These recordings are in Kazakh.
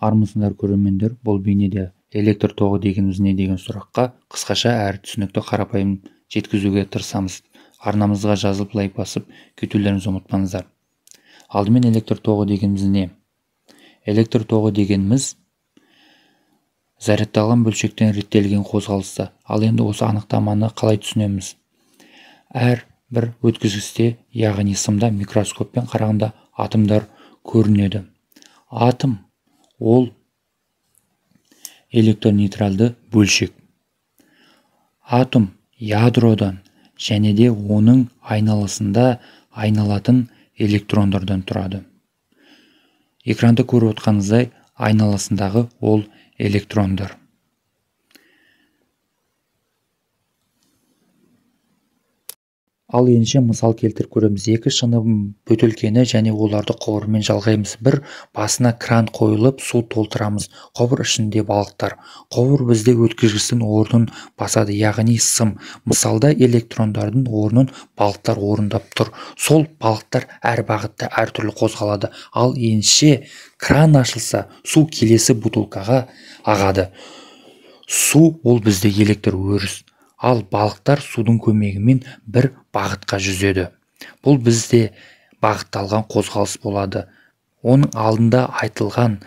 Армысыңдар көрермендер, бұл бейнеде электр тоғы дегеніміз не деген сұраққа қысқаша әрі түсінікті қарапайым жеткізуге тырысамыз. Арнамызға жазылып лайк басып кетулеріңізді ұмытпаңыздар. Алдымен электр тоғы дегеніміз не? Электр тоғы дегеніміз зарядталған бөлшектен реттелген қозғалысты. Ал енді осы анықтаманы қалай түсінеміз? Әр бір өткізгіште, яғни сымда микроскоппен қарағанда атомдар көрінеді. Атом ол электронейтралды бөлшек. Атом ядродан және де оның айналасында айналатын электрондардан тұрады. Экранда көріп отқаныңыздай айналасындағы ол электрондар. Ал ендеше мысал келтіріп көреміз. Екі шыны бөтелкені және оларды құбырмен жалғаймыз. Бір басына кран қойылып, су толтырамыз. Құбыр ішінде балықтар. Құбыр бізде өткізгіштің орнын басады, яғни сым. Мысалда электрондардың орнын балықтар орындап тұр. Сол балықтар әр бағытта әртүрлі қозғалады. Ал ендеше кран ашылса, су келесі бутылкаға ағады. Су ол бізде электр өріс. Ал балықтар судың көмегімен бір бағытқа жүзеді. Бұл бізде бағытталған қозғалыс болады. Оның алдында айтылған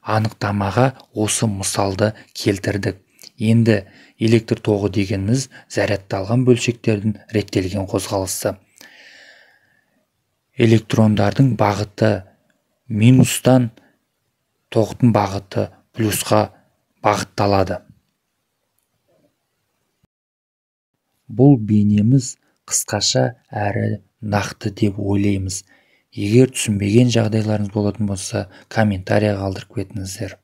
анықтамаға осы мысалды келтірдік. Енді электр тоғы дегеніміз зарядталған бөлшектердің реттелген қозғалысы. Электрондардың бағыты минустан тоқтың бағыты плюсқа бағытталады. Бұл бейнеміз қысқаша әрі нақты деп ойлаймыз. Егер түсінбеген жағдайларыңыз болатын болса, комментария қалдырып кетіңіздер.